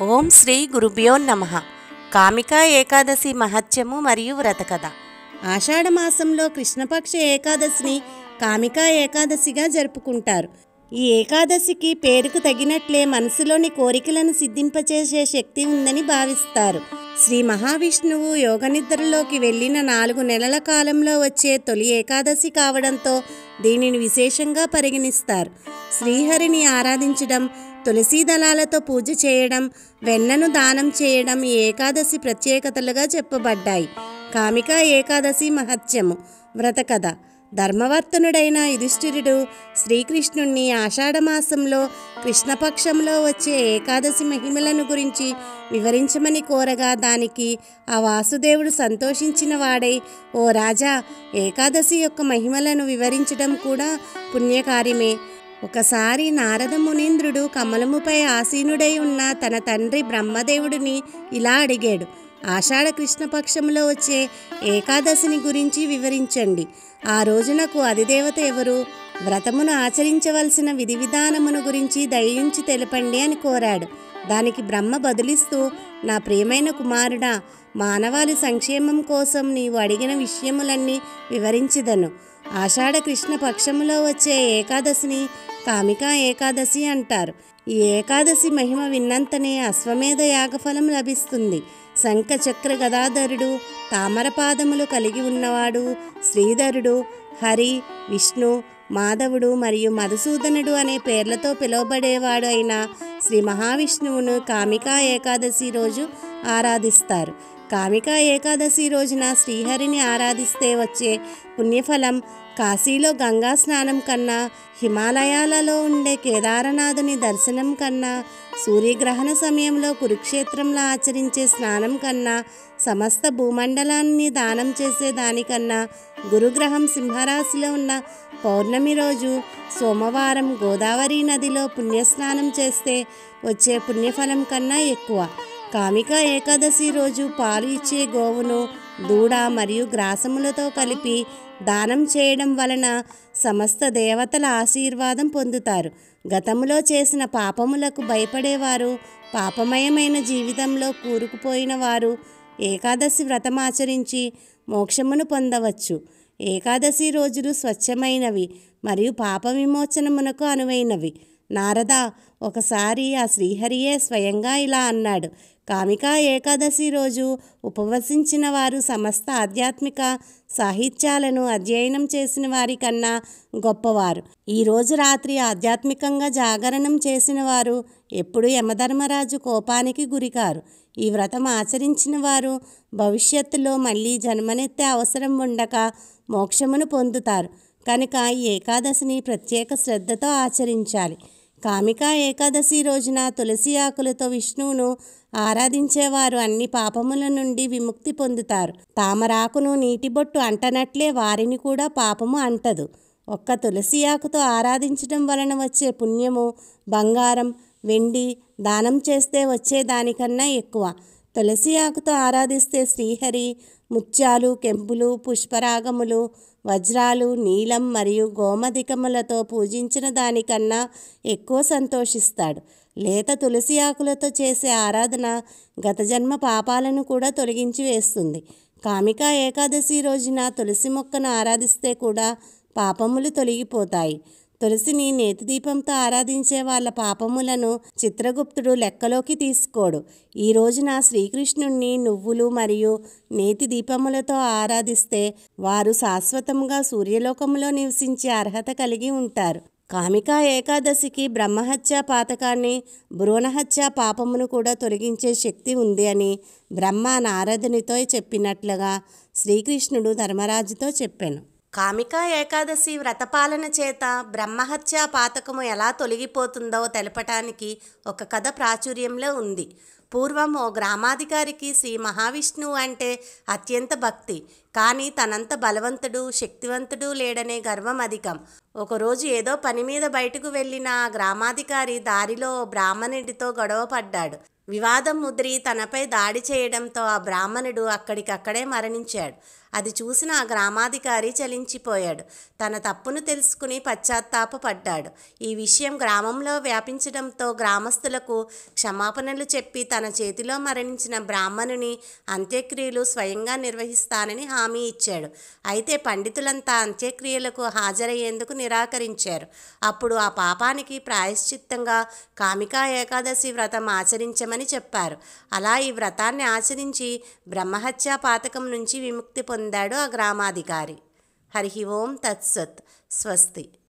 ఓం శ్రీ గురుభ్యో నమః. కామికా ఏకాదశి మహత్యము మరియు వ్రతకథ. ఆషాఢమాసంలో కృష్ణపక్ష ఏకాదశిని కామికా ఏకాదశిగా జరుపుకుంటారు. ఈ ఏకాదశికి పేరుకు తగినట్లే మనసులోని కోరికలను సిద్ధింపచేసే శక్తి ఉందని భావిస్తారు. శ్రీ మహావిష్ణువు యోగనిద్రలోకి వెళ్ళిన 4 నెలల కాలంలో వచ్చే తొలి ఏకాదశి కావడంతో దీనిని విశేషంగా పరిగణిస్తారు. శ్రీహరిని ఆరాధించడం, తులసీ దళాలతో పూజ చేయడం, వెన్నను దానం చేయడం ఈ ఏకాదశి ప్రత్యేకతలుగా చెప్పబడ్డాయి. కామికా ఏకాదశి మహత్యము. వ్రతకథ. ధర్మవర్తనుడైన యుధిష్ఠిరుడు శ్రీకృష్ణుణ్ణి ఆషాఢమాసంలో కృష్ణపక్షంలో వచ్చే ఏకాదశి మహిమలను గురించి వివరించమని కోరగా దానికి ఆ వాసుదేవుడు సంతోషించిన వాడై, ఓ రాజా, ఏకాదశి యొక్క మహిమలను వివరించడం కూడా పుణ్యకార్యమే. ఒకసారి నారద మునీంద్రుడు కమలముపై ఆసీనుడై ఉన్న తన తండ్రి బ్రహ్మదేవుడిని ఇలా అడిగాడు: ఆషాఢ కృష్ణపక్షంలో వచ్చే ఏకాదశిని గురించి వివరించండి. ఆ రోజునకు అధిదేవత ఎవరు? వ్రతమును ఆచరించవలసిన విధి విధానమును గురించి దయించి తెలపండి అని కోరాడు. దానికి బ్రహ్మ బదులిస్తూ, నా ప్రియమైన కుమారుడా, మానవాళి సంక్షేమం కోసం నీవు అడిగిన విషయములన్నీ వివరించిదను. ఆషాఢ కృష్ణ పక్షములో వచ్చే ఏకాదశిని కామికా ఏకాదశి అంటారు. ఈ ఏకాదశి మహిమ విన్నంతనే అశ్వమేధ యాగఫలం లభిస్తుంది. శంఖ చక్ర గదాధరుడు, తామరపాదములు కలిగి ఉన్నవాడు, శ్రీధరుడు, హరి, విష్ణు, మాధవుడు మరియు మధుసూదనుడు అనే పేర్లతో పిలువబడేవాడు అయిన శ్రీ మహావిష్ణువును కామికా ఏకాదశి రోజు ఆరాధిస్తారు. కామికా ఏకాదశి రోజున శ్రీహరిని ఆరాధిస్తే వచ్చే పుణ్యఫలం కాశీలో గంగా స్నానం కన్నా, హిమాలయాలలో ఉండే కేదారనాథుని దర్శనం కన్నా, సూర్యగ్రహణ సమయంలో కురుక్షేత్రంలో ఆచరించే స్నానం కన్నా, సమస్త భూమండలాన్ని దానం చేసే దానికన్నా, గురుగ్రహం సింహరాశిలో ఉన్న పౌర్ణమి రోజు సోమవారం గోదావరి నదిలో పుణ్యస్నానం చేస్తే వచ్చే పుణ్యఫలం కన్నా ఎక్కువ. కామికా ఏకాదశి రోజు పాలు ఇచ్చే గోవును, దూడ మరియు గ్రాసములతో కలిపి దానం చేయడం వలన సమస్త దేవతల ఆశీర్వాదం పొందుతారు. గతంలో చేసిన పాపములకు భయపడేవారు, పాపమయమైన జీవితంలో కూరుకుపోయిన వారు ఏకాదశి వ్రతమాచరించి మోక్షమును పొందవచ్చు. ఏకాదశి రోజులు స్వచ్ఛమైనవి మరియు పాప విమోచనమునకు అనువైనవి. నారద, ఒకసారి ఆ శ్రీహరియే స్వయంగా ఇలా అన్నాడు: కామికా ఏకాదశి రోజు ఉపవసించిన వారు సమస్త ఆధ్యాత్మిక సాహిత్యాలను అధ్యయనం చేసిన వారి కన్నా గొప్పవారు. ఈరోజు రాత్రి ఆధ్యాత్మికంగా జాగరణం చేసిన వారు ఎప్పుడు యమధర్మరాజు కోపానికి గురికారు. ఈ వ్రతం ఆచరించిన వారు భవిష్యత్తులో మళ్ళీ జన్మనెత్తే అవసరం ఉండక మోక్షమును పొందుతారు. కనుక ఈ ఏకాదశిని ప్రత్యేక శ్రద్ధతో ఆచరించాలి. కామికా ఏకాదశి రోజున తులసి ఆకులతో విష్ణువును ఆరాధించేవారు అన్ని పాపముల నుండి విముక్తి పొందుతారు. తామరాకును నీటిబొట్టు అంటనట్లే వారిని కూడా పాపము అంటదు. ఒక్క తులసి ఆకుతో ఆరాధించడం వలన వచ్చే పుణ్యము బంగారం, వెండి దానం చేస్తే వచ్చే దానికన్నా ఎక్కువ. తులసి ఆకుతో ఆరాధిస్తే శ్రీహరి ముత్యాలు, కెంపులు, పుష్పరాగములు, వజ్రాలు, నీలం మరియు గోమధికములతో పూజించిన దానికన్నా ఎక్కువ సంతోషిస్తాడు. లేత తులసి ఆకులతో చేసే ఆరాధన గత జన్మ పాపాలను కూడా తొలగించి వేస్తుంది. కామికా ఏకాదశి రోజున తులసి మొక్కను ఆరాధిస్తే కూడా పాపములు తొలగిపోతాయి. తులసిని నేతి దీపంతో ఆరాధించే వాళ్ళ పాపములను చిత్రగుప్తుడు లెక్కలోకి తీసుకోడు. ఈ రోజున శ్రీకృష్ణుణ్ణి నువ్వులు మరియు నేతి దీపములతో ఆరాధిస్తే వారు శాశ్వతంగా సూర్యలోకంలో నివసించే అర్హత కలిగి ఉంటారు. కామికా ఏకాదశికి బ్రహ్మహత్య పాతకాన్ని, భ్రూణహత్య పాపమును కూడా తొలగించే శక్తి ఉంది అని బ్రహ్మ నారదునితో చెప్పినట్లుగా శ్రీకృష్ణుడు ధర్మరాజుతో చెప్పాను. కామికా ఏకాదశి వ్రతపాలన చేత బ్రహ్మహత్య పాతకము ఎలా తొలగిపోతుందో తెలపటానికి ఒక కథ ప్రాచుర్యంలో ఉంది. పూర్వం ఓ గ్రామాధికారికి శ్రీ మహావిష్ణువు అంటే అత్యంత భక్తి. కానీ తనంత బలవంతుడు, శక్తివంతుడు లేడనే గర్వం అధికం. ఒకరోజు ఏదో పని మీద బయటకు వెళ్ళిన ఆ గ్రామాధికారి దారిలో బ్రాహ్మణుడితో గొడవ పడ్డాడు. వివాదం ముదిరి తనపై దాడి చేయడంతో ఆ బ్రాహ్మణుడు అక్కడికక్కడే మరణించాడు. అది చూసిన ఆ గ్రామాధికారి చలించిపోయాడు. తన తప్పును తెలుసుకుని పశ్చాత్తాపపడ్డాడు. ఈ విషయం గ్రామంలో వ్యాపించడంతో గ్రామస్తులకు క్షమాపణలు చెప్పి తన చేతిలో మరణించిన బ్రాహ్మణుని అంత్యక్రియలు స్వయంగా నిర్వహిస్తానని హామీ ఇచ్చాడు. అయితే పండితులంతా అంత్యక్రియలకు హాజరయ్యేందుకు నిరాకరించారు. అప్పుడు ఆ పాపానికి ప్రాయశ్చిత్తంగా కామికా ఏకాదశి వ్రతం ఆచరించమని చెప్పారు. అలా ఈ వ్రతాన్ని ఆచరించి బ్రహ్మహత్యా పాతకం నుంచి విముక్తి పొందాడు ఆ గ్రామాధికారి. హరి ఓం తత్సత్. స్వస్తి.